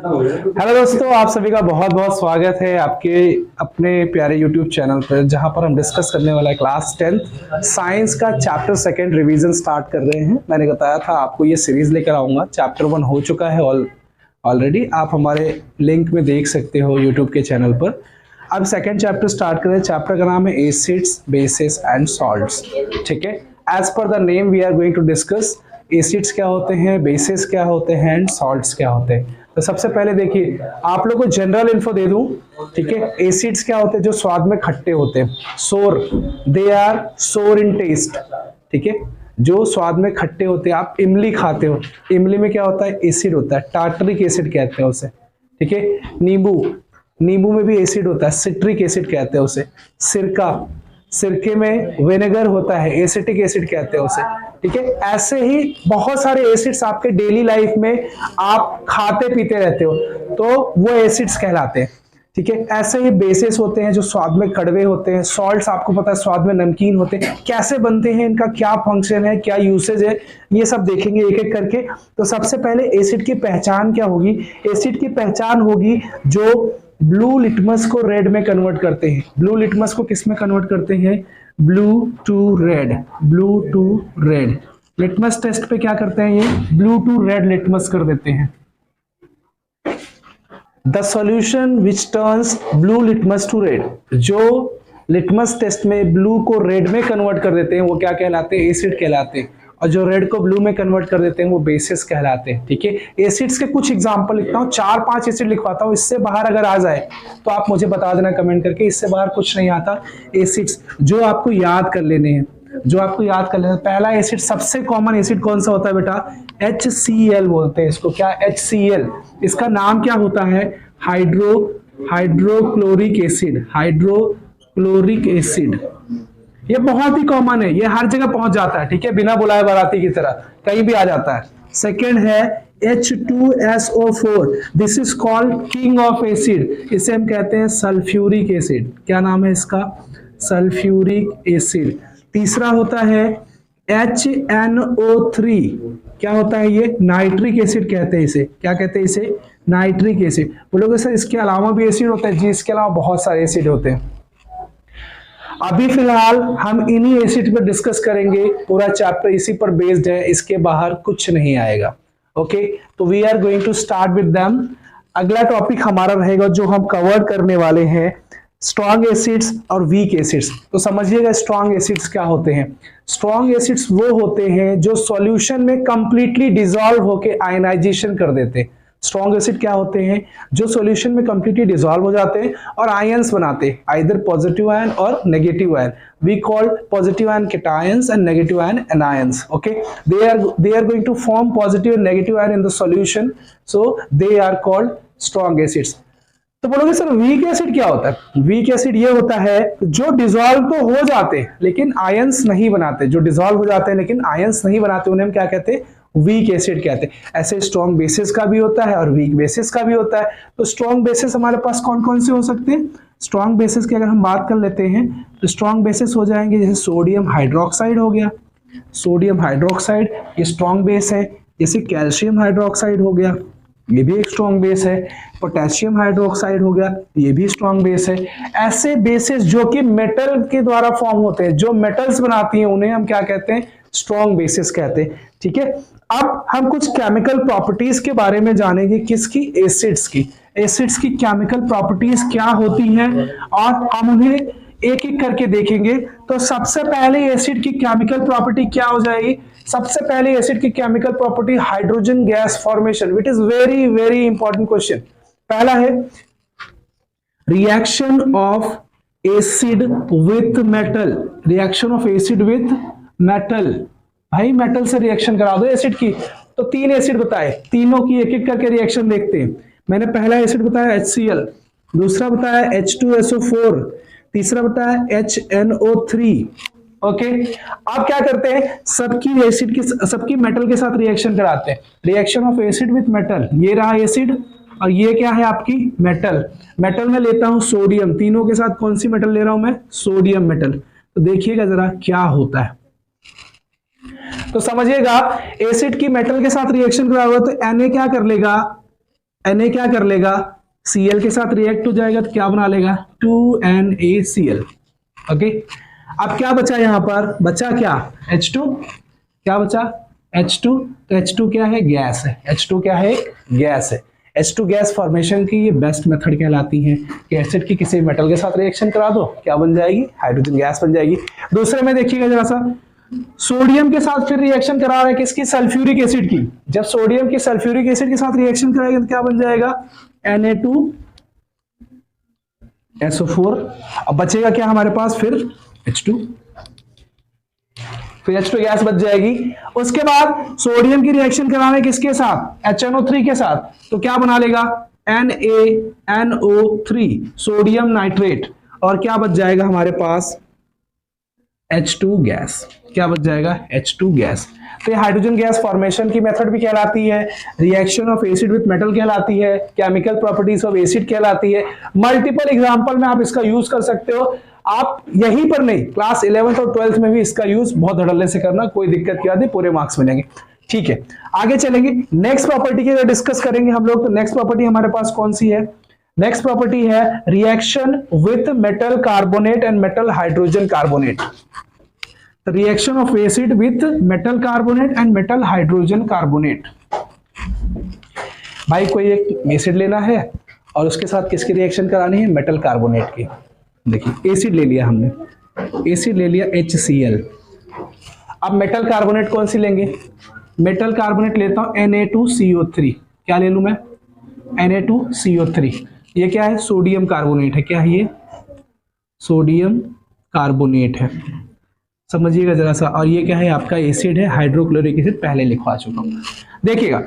Hello दोस्तों, आप सभी का बहुत बहुत स्वागत है आपके अपने प्यारे YouTube चैनल पर, जहां पर हम डिस्कस करने वाला है क्लास 10th साइंस का चैप्टर सेकंड रिवीजन स्टार्ट कर रहे हैं। मैंने बताया था आपको ये सीरीज लेकर आऊंगा। चैप्टर 1 हो चुका है ऑलरेडी, आप हमारे लिंक में देख सकते हो YouTube के चैनल पर। अब सेकंड चैप्टर स्टार्ट करें। चैप्टर का नाम है एसिड्स, बेसिस एंड सॉल्ट्स। ठीक है, as per the name we are going to discuss acids क्या होते हैं, बेसिस क्या होते हैं एंड सॉल्ट्स क्या होते हैं। तो सबसे पहले देखिए, आप लोगों को जनरल इन्फो दे दूं। ठीक है, एसिड्स क्या होते हैं? जो स्वाद में खट्टे होते हैं, सोर, दे आर सोर इन टेस्ट। ठीक है, जो स्वाद में खट्टे होते हैं। आप इमली खाते हो, इमली में क्या होता है? एसिड होता है, टार्टरिक एसिड कहते हैं उसे। ठीक है, नींबू, नींबू में भी एसिड होता है, सिट्रिक एसिड कहते हैं उसे। सिरका, सिरके में विनेगर होता है, एसिटिक एसिड कहते हैं उसे। ठीक है, ऐसे ही बहुत सारे एसिड्स आपके डेली लाइफ में आप खाते पीते रहते हो, तो वो एसिड्स कहलाते हैं। ठीक है, ऐसे ही बेसिस होते हैं जो स्वाद में कड़वे होते हैं। सॉल्ट्स आपको पता है स्वाद में नमकीन होते हैं। कैसे बनते हैं, इनका क्या फंक्शन है, क्या यूसेज है, ये सब देखेंगे एक एक करके। तो सबसे पहले एसिड की पहचान क्या होगी? एसिड की पहचान होगी जो ब्लू लिटमस को रेड में कन्वर्ट करते हैं। ब्लू लिटमस को किस में कन्वर्ट करते हैं? Blue to red, blue to red. Litmus test पे क्या करते हैं? ये ब्लू टू रेड लिटमस कर देते हैं। The solution which turns blue litmus to red, जो लिटमस टेस्ट में ब्लू को रेड में कन्वर्ट कर देते हैं वो क्या कहलाते हैं? एसिड कहलाते हैं। और जो रेड को ब्लू में कन्वर्ट कर देते हैं वो बेसिस कहलाते हैं। ठीक है, एसिड्स के कुछ एग्जांपल लिखता हूं, 4-5 एसिड लिखवाता हूं। इससे बाहर अगर आ जाए तो आप मुझे बता देना कमेंट करके। इससे बाहर कुछ नहीं आता। एसिड्स जो आपको याद कर लेने हैं, जो आपको याद कर लेना। पहला एसिड, सबसे कॉमन एसिड कौन सा होता है बेटा? HCl बोलते हैं इसको। क्या? HCl। इसका नाम क्या होता है? Hydrochloric acid, hydrochloric acid. ये बहुत ही कॉमन है, ये हर जगह पहुंच जाता है। ठीक है, बिना बुलाए बाराती की तरह कहीं भी आ जाता है। सेकेंड है H2SO4, this is called king of acid. इसे हम कहते हैं सल्फ्यूरिक एसिड। क्या नाम है इसका? Sulphuric acid. तीसरा होता है HNO3। क्या होता है ये? नाइट्रिक एसिड कहते हैं इसे। क्या कहते हैं इसे? Nitric acid. बोलोगे सर इसके अलावा भी एसिड होता है? जी, इसके अलावा बहुत सारे एसिड होते हैं। अभी फिलहाल हम इन्हीं एसिड पर डिस्कस करेंगे। पूरा चैप्टर इसी पर बेस्ड है, इसके बाहर कुछ नहीं आएगा। ओके, तो we are going to start with them. अगला टॉपिक हमारा रहेगा जो हम कवर करने वाले हैं, स्ट्रॉन्ग एसिड्स और वीक एसिड्स। तो समझिएगा स्ट्रॉन्ग एसिड्स क्या होते हैं। स्ट्रॉन्ग एसिड्स वो होते हैं जो सॉल्यूशन में कंप्लीटली डिसॉल्व होकर आयनाइजेशन कर देते हैं। स्ट्रॉन्ग एसिड क्या होते हैं? जो सॉल्यूशन में कंप्लीटली डिसॉल्व हो जाते हैं और आयंस बनाते हैं, आइदर पॉजिटिव आयन और negative ion. We call positive ion cations and negative ion anions. Okay, they are going to form positive and negative ion in the solution, so they are called strong acids. तो बोलोगे sir weak acid क्या होता है? Weak acid ये होता है जो dissolve तो हो जाते हैं लेकिन आयंस नहीं बनाते। जो डिसॉल्व हो जाते हैं लेकिन आयंस नहीं बनाते, उन्हें हम क्या कहते हैं? वीक एसिड कहते हैं। ऐसे स्ट्रॉन्ग बेसिस का भी होता है और वीक बेसिस का भी होता है। तो स्ट्रॉन्ग बेसिस हमारे पास कौन कौन से हो सकते हैं? स्ट्रॉन्ग बेसिस की अगर हम बात कर लेते हैं तो स्ट्रॉन्ग बेसिस हो जाएंगे जैसे सोडियम हाइड्रोक्साइड हो गया। सोडियम हाइड्रोक्साइड ये स्ट्रॉन्ग बेस है। जैसे कैल्शियम हाइड्रोक्साइड हो गया, ये भी एक स्ट्रॉन्ग बेस है। पोटेशियम हाइड्रोक्साइड हो गया, ये भी स्ट्रॉन्ग बेस है। ऐसे बेसिस जो कि मेटल के द्वारा फॉर्म होते हैं, जो मेटल्स बनाती हैं, उन्हें हम क्या कहते हैं? स्ट्रॉन्ग बेसिस कहते हैं। ठीक है, अब हम कुछ केमिकल प्रॉपर्टीज के बारे में जानेंगे। किसकी? एसिड्स की। एसिड्स की केमिकल प्रॉपर्टीज क्या होती हैं और हम उन्हें एक एक करके देखेंगे। तो सबसे पहले एसिड की केमिकल प्रॉपर्टी क्या हो जाएगी? सबसे पहले एसिड की chemical property hydrogen gas formation, which is very very important question. पहला है reaction of acid with metal. Reaction of acid with metal. भाई मेटल से रिएक्शन करा दो एसिड की। तो 3 एसिड बताए, तीनों की एक एक करके रिएक्शन देखते हैं। मैंने पहला एसिड बताया HCl, दूसरा बताया H2SO4, तीसरा बताया HNO3। ओके, अब क्या करते हैं? सबकी एसिड की, सबकी मेटल के साथ रिएक्शन कराते हैं। Reaction of acid with metal, ये रहा एसिड और ये क्या है आपकी? मेटल। मेटल में लेता हूं सोडियम, तीनों के साथ कौन सी मेटल ले रहा हूं मैं? Sodium metal. तो देखिएगा जरा क्या होता है। तो समझिएगा एसिड की मेटल के साथ रिएक्शन करा हुआ तो Na क्या कर लेगा? Na क्या कर लेगा, Cl के साथ रिएक्ट हो जाएगा तो क्या बना लेगा, 2NaCl। ओके, अब क्या बचा यहां पर, बचा क्या, H2, क्या बचा H2, तो H2 क्या है, गैस है, H2 क्या है, गैस है। H2 गैस फॉर्मेशन की ये बेस्ट मेथड कहलाती है कि एसिड की किसी मेटल के साथ रिएक्शन करा दो, क्या बन जाएगी, हाइड्रोजन गैस बन जाएगी। दूसरे में देखिएगा जरा सा, सोडियम के साथ फिर रिएक्शन करा रहा है किसकी, सल्फ्यूरिक एसिड की। जब सोडियम की सल्फ्यूरिक एसिड के साथ रिएक्शन कराएगा तो क्या बन जाएगा, Na2SO4। अब बचेगा क्या हमारे पास फिर H2, फिर H2 गैस बच जाएगी। उसके बाद सोडियम की रिएक्शन कराने किसके साथ, HNO3 के साथ, तो क्या बना लेगा, NaNO3 सोडियम नाइट्रेट, और क्या बच जाएगा हमारे पास, H2 गैस। क्या बच जाएगा, H2 गैस। तो ये हाइड्रोजन गैस फॉर्मेशन की मेथड भी कहलाती है, reaction of acid with metal कहलाती है, केमिकल प्रॉपर्टीज ऑफ एसिड कहलाती है। मल्टीपल एग्जांपल में आप इसका यूज कर सकते हो। आप यहीं पर नहीं, क्लास 11th और 12th में भी इसका यूज बहुत धड़ल्ले से करना, कोई दिक्कत की बात नहीं, पूरे मार्क्स मिलेंगे। ठीक है, आगे चलेंगे, नेक्स्ट प्रॉपर्टी की डिस्कस करेंगे हम लोग। तो नेक्स्ट प्रॉपर्टी हमारे पास कौन सी है, नेक्स्ट प्रॉपर्टी है reaction with metal carbonate and metal hydrogen carbonate. Reaction of acid with metal carbonate and metal hydrogen carbonate. भाई कोई एक एसिड लेना है और उसके साथ किसकी रिएक्शन करानी है, मेटल कार्बोनेट की। देखिए एसिड ले लिया हमने, एसिड ले लिया HCl। अब मेटल कार्बोनेट कौन सी लेंगे, मेटल कार्बोनेट लेता हूं Na2CO3। क्या ले लूं मैं, Na2CO3। ये क्या है, सोडियम कार्बोनेट है। क्या है ये, सोडियम कार्बोनेट है, समझिएगा जरा सा। और ये क्या है, आपका एसिड है, हाइड्रोक्लोरिक एसिड, पहले लिखवा चुका हूं। देखिएगा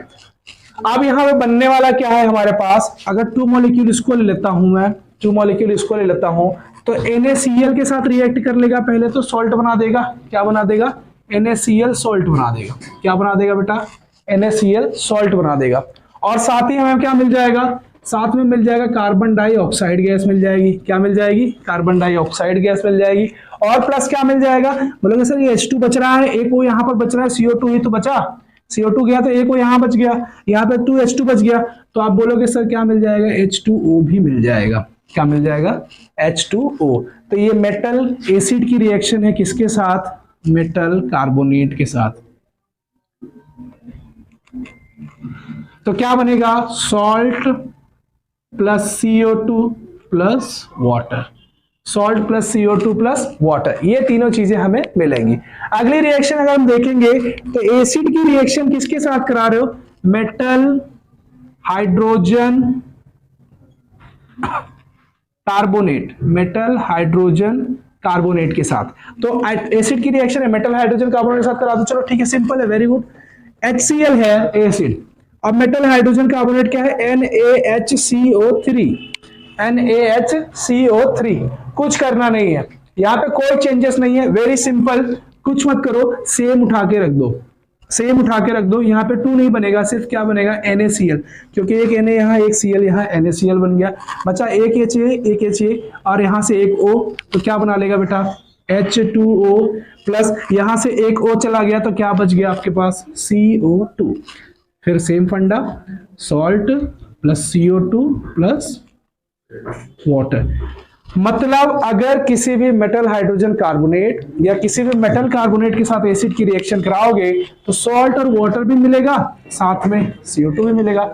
अब यहां पे बनने वाला क्या है हमारे पास, अगर 2 मॉलिक्यूल इसको ले लेता हूं मैं, 2 मॉलिक्यूल इसको ले लेता हूं, तो NaCl के साथ रिएक्ट कर लेगा, पहले तो सॉल्ट बना देगा। क्या बना देगा, NaCl सॉल्ट बना देगा। क्या बना देगा बेटा, NaCl सॉल्ट बना देगा। और साथ ही हमें क्या मिल जाएगा, साथ में मिल जाएगा कार्बन डाइऑक्साइड गैस मिल जाएगी। क्या मिल जाएगी, कार्बन डाइऑक्साइड गैस मिल जाएगी। और प्लस क्या मिल जाएगा, बोलोगे सर ये H2 बच रहा है, एक वो यहाँ पर बच रहा है, CO2 ही तो बचा, CO2 गया तो एक वो यहाँ बच गया, यहाँ पे 2H2 बच गया, तो आप बोलोगे सर क्या मिल जाएगा, H2O भी मिल जाएगा। क्या मिल जाएगा, H2O। तो ये मेटल एसिड की रिएक्शन है किसके साथ, मेटल कार्बोनेट के साथ। तो क्या बनेगा, salt plus CO2 plus water, salt plus CO2 plus water, ये तीनों चीजें हमें मिलेंगी। अगली रिएक्शन अगर हम देखेंगे तो एसिड की रिएक्शन किसके साथ करा रहे हो, metal hydrogen carbonate, metal hydrogen carbonate के साथ। तो एसिड की रिएक्शन है मेटल हाइड्रोजन कार्बोनेट के साथ करा दो, चलो ठीक है, सिंपल है, वेरी गुड। HCl है एसिड, अब मेटल हाइड्रोजन कार्बोनेट क्या है, NaHCO3, NaHCO3। कुछ करना नहीं है, यहाँ पे कोई चेंजेस नहीं है, वेरी सिंपल, कुछ मत करो, सेम उठा के रख दो, सेम उठा के रख दो। यहाँ पे 2 नहीं बनेगा, सिर्फ क्या बनेगा, NaCl, क्योंकि एक Na यहाँ, एक Cl यहाँ, NaCl बन गया, बचा एक Ha और यहाँ से एक O, तो क्या बना लेगा बेटा, H2O प्लस यहाँ से एक O चला गया तो क्या बच गया आपके पास, CO2। फिर सेम फंडा, salt plus CO2 plus water. मतलब अगर किसी भी मेटल हाइड्रोजन कार्बोनेट या किसी भी मेटल कार्बोनेट के साथ एसिड की रिएक्शन कराओगे तो सॉल्ट और वाटर भी मिलेगा, साथ में CO2 भी मिलेगा।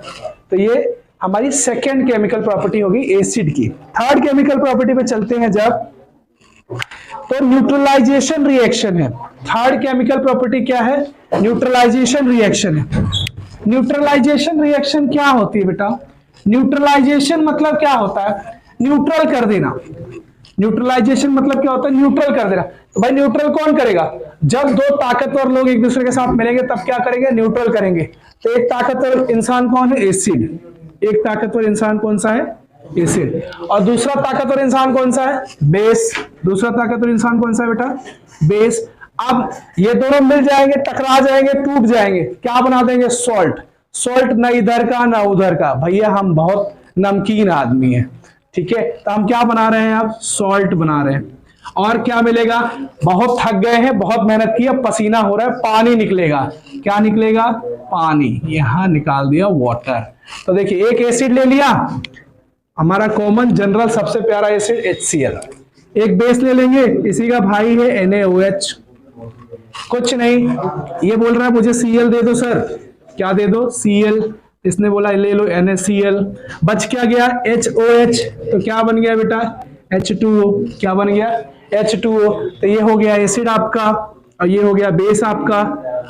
तो ये हमारी सेकेंड केमिकल प्रॉपर्टी होगी एसिड की। थर्ड केमिकल प्रॉपर्टी पे चलते हैं जब, तो न्यूट्रलाइजेशन रिएक्शन है। थर्ड केमिकल प्रॉपर्टी क्या है, न्यूट्रलाइजेशन रिएक्शन है। न्यूट्रलाइजेशन रिएक्शन क्या होती है बेटा, न्यूट्रलाइजेशन मतलब क्या होता है, न्यूट्रल कर देना। न्यूट्रलाइजेशन मतलब क्या होता है, न्यूट्रल कर देना। तो भाई न्यूट्रल कौन करेगा, जब 2 ताकतवर लोग एक दूसरे के साथ मिलेंगे तब क्या करेंगे, न्यूट्रल करेंगे। तो एक ताकतवर इंसान कौन है, एसिड। एक ताकतवर इंसान कौन सा है, एसिड। और दूसरा ताकतवर इंसान कौन सा है, बेस। दूसरा ताकतवर इंसान कौन सा है बेटा, बेस। अब ये दोनों मिल जाएंगे, टकरा जाएंगे, टूट जाएंगे, क्या बना देंगे, सॉल्ट। सॉल्ट ना इधर का ना उधर का, भैया हम बहुत नमकीन आदमी हैं, ठीक है। तो हम क्या बना रहे हैं, आप सॉल्ट बना रहे हैं। और क्या मिलेगा, बहुत थक गए हैं, बहुत मेहनत की है, पसीना हो रहा है, पानी निकलेगा। क्या निकलेगा, पानी, यहां निकाल दिया वाटर। तो देखिए एक एसिड ले लिया, हमारा कॉमन जनरल सबसे प्यारा एसिड HCl। एक बेस ले लेंगे, इसी का भाई है NaOH। कुछ नहीं, ये बोल रहा है मुझे Cl दे दो सर, क्या दे दो, Cl। इसने बोला ले लो NaCl। बच क्या गया, HOH, तो क्या बन गया बेटा, H2O। क्या बन गया, H2O। तो ये हो गया एसिड आपका, और ये हो गया बेस आपका,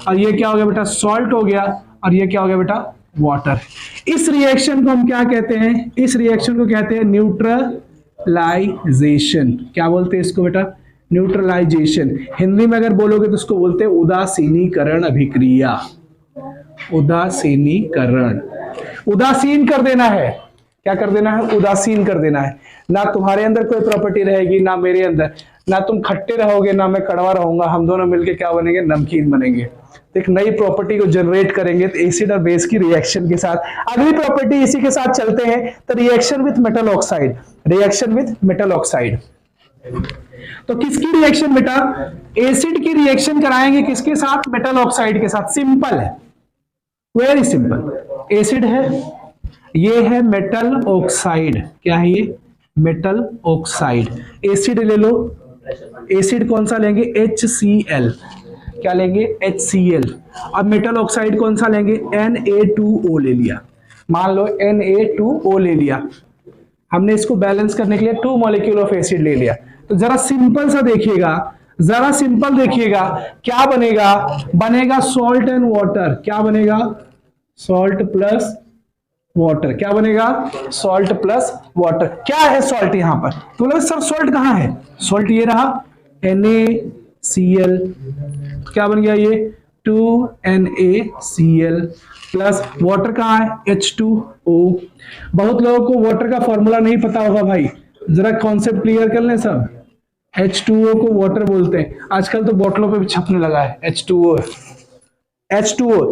और ये क्या हो गया बेटा, सॉल्ट हो गया, और ये क्या हो गया बेटा, वाटर। इस रिएक्शन को हम क्या कहते हैं, इस रिएक्शन को कहते हैं न्यूट्रलाइजेशन। क्या बोलते हैं इसको बेटा, न्यूट्रलाइजेशन। हिंदी में अगर बोलोगे तो उसको बोलते हैं उदासीनीकरण अभिक्रिया। उदासीनीकरण, उदासीन कर देना है, क्या कर देना है, उदासीन कर देना है। ना तुम्हारे अंदर कोई प्रॉपर्टी रहेगी, ना मेरे अंदर, ना तुम खट्टे रहोगे, ना मैं कड़वा रहूंगा, हम दोनों मिलके क्या बनेंगे, नमकीन बनेंगे। एक नई प्रॉपर्टी को जनरेट करेंगे तो एसिड और बेस की रिएक्शन के साथ। अगली प्रॉपर्टी इसी के साथ चलते हैं, तो reaction with metal oxide. Reaction with metal oxide, तो किसकी रिएक्शन बेटा, एसिड की रिएक्शन कराएंगे किसके साथ, मेटल ऑक्साइड के साथ। सिंपल है, वेरी सिंपल। एसिड है, ये है मेटल ऑक्साइड। क्या है ये, मेटल ऑक्साइड। एसिड ले लो, एसिड कौन सा लेंगे, HCl। क्या लेंगे, HCl। अब मेटल ऑक्साइड कौन सा लेंगे, Na2O ले लिया। मान लो Na2O ले लिया, हमने इसको बैलेंस करने के लिए 2 मॉलिक्यूल ऑफ एसिड ले लिया। तो जरा सिंपल सा देखिएगा, जरा सिंपल देखिएगा, क्या बनेगा, बनेगा सॉल्ट एंड वाटर। क्या बनेगा, सॉल्ट प्लस वाटर। क्या बनेगा, सॉल्ट प्लस वाटर। क्या है सॉल्ट यहां पर, तो बोले सर सॉल्ट कहां है, सॉल्ट ये रहा NaCl। क्या बन गया ये 2NaCl प्लस वाटर कहां है, H2O। बहुत लोगों को वाटर का फॉर्मूला नहीं पता होगा भाई, जरा कॉन्सेप्ट क्लियर कर लें सब। H2O को वाटर बोलते हैं, आजकल तो बोतलों पे भी छपने लगा है H2O।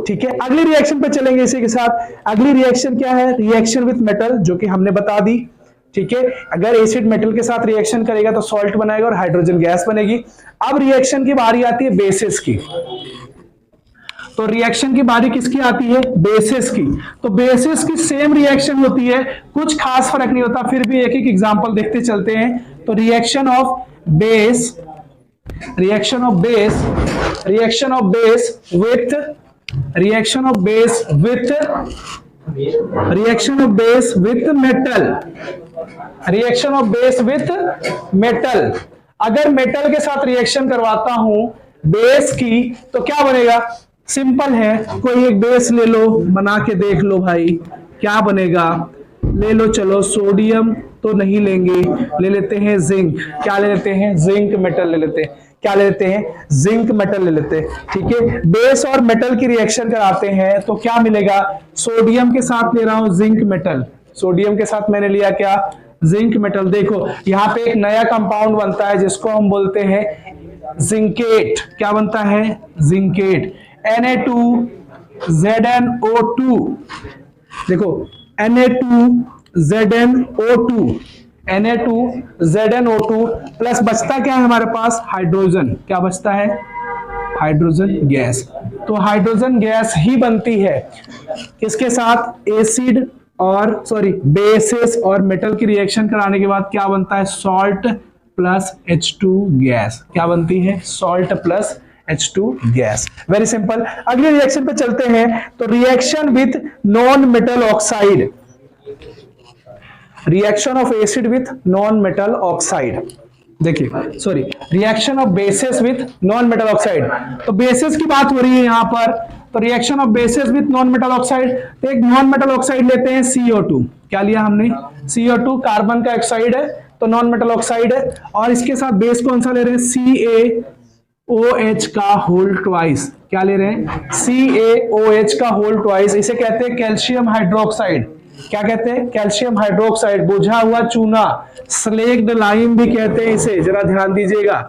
ठीक है, अगली रिएक्शन पे चलेंगे इसी के साथ। अगली रिएक्शन क्या है, रिएक्शन विथ मेटल, जो कि हमने बता दी। ठीक है, अगर एसिड मेटल के साथ रिएक्शन करेगा तो सॉल्ट बनाएगा और हाइड्रोजन गैस बनेगी। अब रिएक्शन की बारी आती है बेसिस की, तो रिएक्शन की बारी किसकी आती है, बेसिस की। तो बेसिस की सेम रिएक्शन होती है, कुछ खास फर्क नहीं होता, फिर भी एक एक एग्जांपल देखते चलते हैं। तो reaction of base, reaction of base, reaction of base with, reaction of base with, reaction of base with metal, reaction of base with metal. अगर मेटल के साथ रिएक्शन करवाता हूं बेस की, तो क्या बनेगा, सिंपल है, कोई एक बेस ले लो, बना के देख लो भाई, क्या बनेगा, ले लो। चलो सोडियम तो नहीं लेंगे, ले लेते हैं जिंक। क्या ले लेते हैं, जिंक मेटल ले लेते हैं। क्या ले लेते हैं, जिंक मेटल ले लेते हैं। ठीक है, बेस और मेटल की रिएक्शन कराते हैं तो क्या मिलेगा, सोडियम के साथ ले रहा हूं जिंक मेटल, सोडियम के साथ मैंने लिया क्या, जिंक मेटल। देखो यहां पे एक नया कंपाउंड बनता है जिसको हम बोलते हैं जिंकेट। क्या बनता है, जिंकेट। Na2ZnO2, देखो Na2ZnO2, Na2ZnO2 प्लस बचता क्या है हमारे पास, हाइड्रोजन। क्या बचता है, हाइड्रोजन गैस। तो हाइड्रोजन गैस ही बनती है किसके साथ, एसिड और सॉरी बेसिस और मेटल की रिएक्शन कराने के बाद क्या बनता है, सॉल्ट प्लस H2 गैस। क्या बनती है, salt plus H2 gas. Very simple. अगली रिएक्शन पे चलते हैं, तो reaction with non metal oxide, reaction of acid with non metal oxide. देखिए sorry, reaction of bases with non metal oxide. तो बेसिस की बात हो रही है यहां पर, तो reaction of bases with non metal oxide, तो एक नॉन मेटल ऑक्साइड लेते हैं CO2। क्या लिया हमने, CO2, कार्बन का ऑक्साइड है तो नॉन मेटल ऑक्साइड है, और इसके साथ बेस कौन सा ले रहे हैं, CaOH का होल ट्वाइस। क्या ले रहे हैं, CaOH का होल ट्वाइस। इसे कहते हैं कैल्शियम हाइड्रोक्साइड। क्या कहते हैं, कैल्शियम हाइड्रोक्साइड, बुझा हुआ चूना, स्लेक्ड लाइम भी कहते हैं इसे, जरा ध्यान दीजिएगा।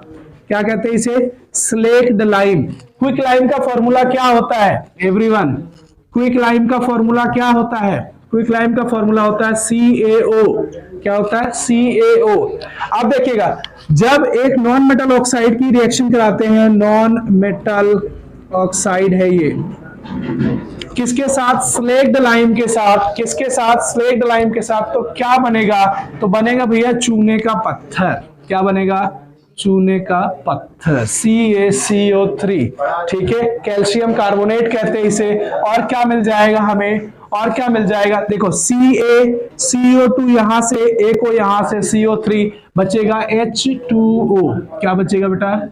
क्या कहते हैं इसे, स्लेक्ड लाइम। क्विक लाइम का फॉर्मूला क्या होता है एवरीवन, क्विक लाइम का फॉर्मूला क्या होता है, क्विक लाइम का फॉर्मूला होता है CaO। क्या होता है? CaO। अब देखिएगा, जब एक नॉन मेटल ऑक्साइड की रिएक्शन कराते हैं, नॉन मेटल ऑक्साइड है ये, किसके साथ? स्लेक्ड लाइम के साथ। किसके साथ? स्लेक्ड लाइम के साथ। तो क्या बनेगा? तो बनेगा भैया चूने का पत्थर। क्या बनेगा? चूने का पत्थर, CaCO3। ठीक है, कैल्शियम कार्बोनेट कहते हैं इसे। और क्या मिल जाएगा हमें? और क्या मिल जाएगा? देखो CaCO2 यहां से, A को यहां से, CO3 बचेगा H2O। क्या बचेगा बेटा?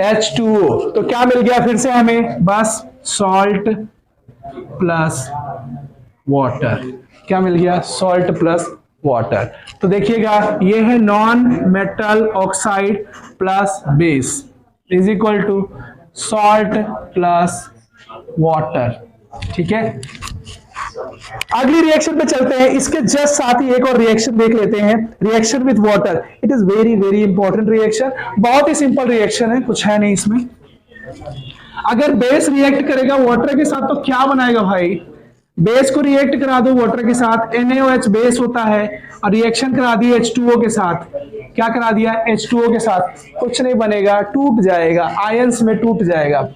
H2O। तो क्या मिल गया फिर से हमें? बस सॉल्ट प्लस वाटर। क्या मिल गया? Salt plus water. तो देखिएगा, ये है non metal oxide plus base is equal to salt plus water. ठीक है, अगली रिएक्शन पे चलते हैं। इसके जस्ट साथ ही एक और रिएक्शन देख लेते हैं, reaction with water. It is very very important reaction, बहुत ही सिंपल रिएक्शन है, कुछ है नहीं इसमें। अगर बेस रिएक्ट करेगा वाटर के साथ तो क्या बनाएगा भाई? बेस को रिएक्ट करा दो वाटर के साथ, NaOH बेस होता है, और रिएक्शन करा दी H2O के साथ। क्या करा दिया? H2O के साथ। कुछ नहीं बनेगा, टूट जाएगा, आयंस में टूट जाएगा।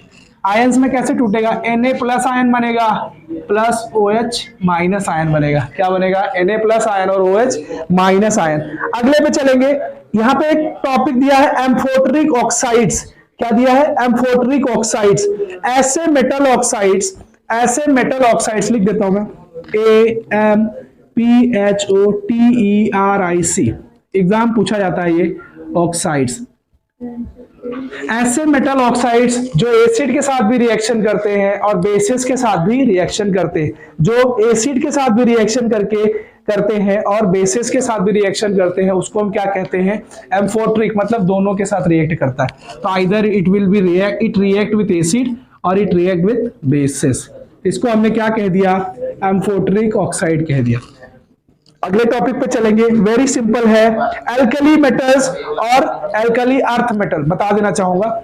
आयंस में कैसे टूटेगा? Na प्लस आयन बनेगा प्लस OH माइनस आयन बनेगा। क्या बनेगा? Na प्लस आयन और OH माइनस आयन। अगले पे चलेंगे, यहां पे एक टॉपिक दिया है एम्फोटरिक ऑक्साइड्स। क्या दिया है? Amphoteric oxides. ऐसे मेटल ऑक्साइड्स, ऐसे मेटल ऑक्साइड्स लिख देता हूं मैं, AMPHOTERIC। एग्जाम पूछा जाता है ये ऑक्साइड्स। ऐसे मेटल ऑक्साइड्स जो एसिड के साथ भी रिएक्शन करते हैं और बेसिस के साथ भी रिएक्शन करते हैं, जो एसिड के साथ भी रिएक्शन करते हैं और बेसिस के साथ भी रिएक्शन करते हैं, उसको हम क्या कहते हैं? एम्फोटरिक। मतलब दोनों के साथ रिएक्ट करता है। तो either it will be it react with acid और इट रिएक्ट विथ बेसिस। इसको हमने क्या कह दिया? एम्फोटरिक ऑक्साइड कह दिया। अगले टॉपिक पे चलेंगे, वेरी सिंपल है, एल्कली मेटल्स और एल्कली अर्थ मेटल। बता देना चाहूंगा,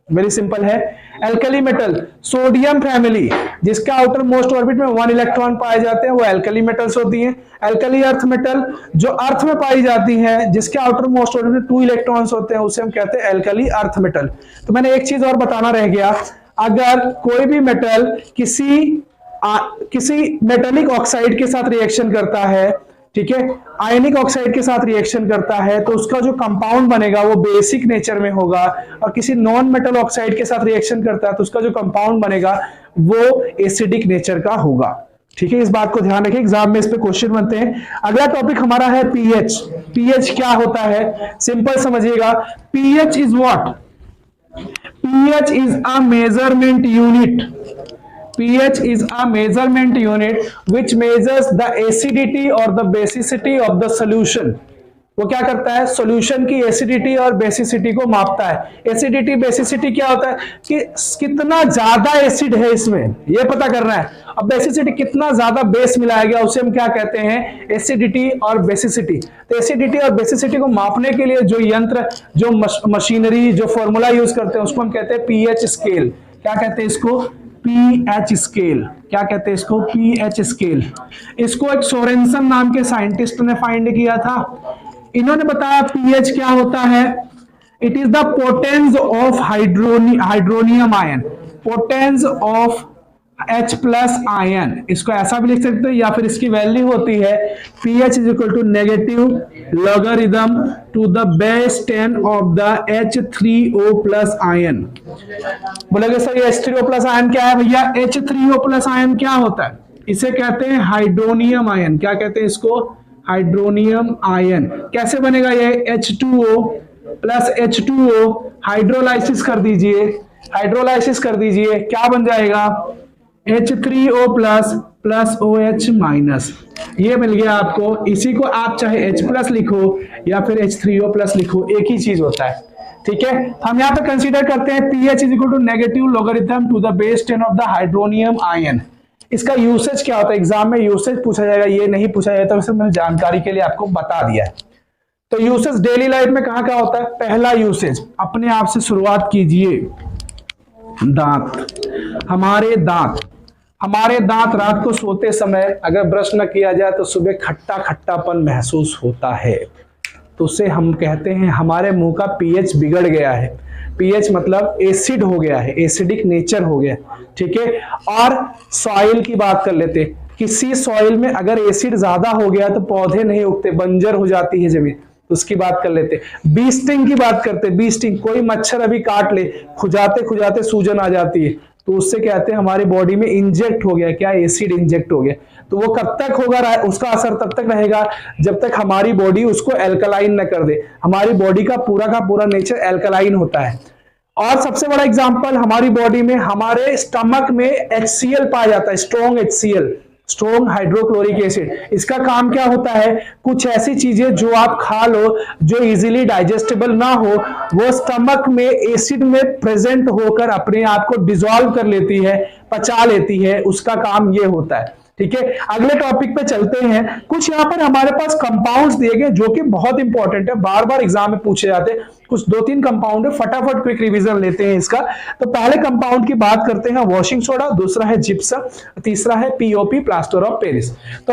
वेरी सिंपल है। एल्कली मेटल, सोडियम फैमिली, जिसका आउटर मोस्ट ऑर्बिट में 1 इलेक्ट्रॉन पाए जाते हैं, वो एल्कली मेटल्स होती हैं। एल्कली अर्थ मेटल, जो अर्थ में पाई जाती हैं, जिसके आउटर मोस्ट ऑर्बिट में 2 इलेक्ट्रॉन्स होते हैं, उसे हम कहते हैं एल्कली अर्थ मेटल। तो मैंने एक चीज और बताना रह गया, अगर कोई भी मेटल किसी मेटेलिक ऑक्साइड के साथ रिएक्शन करता है, ठीक है, आयनिक ऑक्साइड के साथ रिएक्शन करता है, तो उसका जो कंपाउंड बनेगा वो बेसिक नेचर में होगा। और किसी नॉन मेटल ऑक्साइड के साथ रिएक्शन करता है तो उसका जो कंपाउंड बनेगा वो एसिडिक नेचर का होगा। ठीक है, इस बात को ध्यान रखें, एग्जाम में इस पे क्वेश्चन बनते हैं। अगला टॉपिक हमारा है पीएच। पीएच क्या होता है? सिंपल समझिएगा, pH is what? pH is a measurement unit. pH is a measurement unit which measures the acidity or the basicity of the solution. वो क्या करता है? सॉल्यूशन की एसिडिटी और बेसिसिटी को मापता है। एसिडिटी बेसिसिटी क्या होता है कि कितना ज्यादा एसिड है इसमें, ये पता करना है। अब बेसिसिटी, कितना ज्यादा बेस मिलाया गया, उसे हम क्या कहते हैं? एसिडिटी और बेसिसिटी। तो एसिडिटी और बेसिसिटी को मापने के लिए जो यंत्र, जो मशीनरी, जो फॉर्मूला यूज करते हैं, उसको हम कहते हैं पीएच स्केल। क्या कहते हैं इसको? PH scale. क्या कहते हैं इसको? PH scale. इसको एक सोरेनसन नाम के साइंटिस्ट ने फाइंड किया था। इन्होंने बताया पीएच क्या होता है? It is the potence of hydronium ion, potence of H plus ion. इसको ऐसा भी लिख सकते हो, या फिर इसकी वैल्यू होती है pH is equal to negative logarithm to the base 10 of the H3O plus ion. बोलेगे सर ये H3O प्लस आयन क्या है? भैया H3O प्लस आयन क्या होता है? इसे कहते हैं हाइड्रोनियम आयन। क्या कहते हैं इसको? Hydronium ion. कैसे बनेगा ये? H2O प्लस H2O, हाइड्रोलाइसिस कर दीजिए, हाइड्रोलाइसिस कर दीजिए, क्या बन जाएगा? H3O plus plus OH minus. ये मिल गया आपको। इसी को आप चाहे H प्लस लिखो या फिर H3O प्लस लिखो, एक ही चीज होता है। ठीक है, हम यहाँ पे कंसीडर करते हैं pH is equal to negative logarithm to the base 10 of the hydronium ion. इसका यूसेज क्या होता है? एग्जाम में यूसेज पूछा जाएगा, ये नहीं पूछा जाएगा, तो मैंने जानकारी के लिए आपको बता दिया है। तो यूसेज डेली लाइफ में कहाँ कहाँ होता है? पहला यूसेज, अपने आप से शुरुआत कीजिए। दांत, हमारे दांत, हमारे दांत रात को सोते समय अगर ब्रश न किया जाए तो सुबह खट्टा खट्टापन महसूस होता है, तो उसे हम कहते हैं हमारे मुंह का पीएच बिगड़ गया है। पीएच मतलब एसिड हो गया है, एसिडिक नेचर हो गया, ठीक है। और सॉइल की बात कर लेते, किसी सॉइल में अगर एसिड ज्यादा हो गया तो पौधे नहीं उगते, बंजर हो जाती है जमीन, उसकी बात कर लेते। बी स्टिंग की बात करते, बी स्टिंग, कोई मच्छर अभी काट ले, खुजाते खुजाते सूजन आ जाती है, तो उससे कहते हैं हमारी बॉडी में इंजेक्ट हो गया, क्या एसिड इंजेक्ट हो गया। तो वो कब तक होगा, उसका असर तब तक रहेगा जब तक हमारी बॉडी उसको एल्कलाइन न कर दे। हमारी बॉडी का पूरा नेचर एल्कलाइन होता है। और सबसे बड़ा एग्जांपल हमारी बॉडी में, हमारे स्टमक में HCl पाया जाता है, strong HCl, strong hydrochloric acid. इसका काम क्या होता है, कुछ ऐसी चीजें जो आप खा लो जो इजीली डाइजेस्टेबल ना हो, वो स्टमक में एसिड में प्रेजेंट होकर अपने आप को डिसॉल्व कर लेती है, पचा लेती है, उसका काम ये होता है, ठीक है। अगले टॉपिक पे चलते हैं। कुछ यहां पर हमारे पास कंपाउंड्स दिए गए जो कि बहुत इंपॉर्टेंट है, बार बार एग्जाम में पूछे जाते हैं। कुछ 2-3 कंपाउंड है, फटाफट क्विक रिवीजन लेते हैं इसका। तो पहले कंपाउंड की बात करते हैं वॉशिंग सोडा, दूसरा है जिप्सम, तीसरा है POP, प्लास्टर ऑफ पेरिस। तो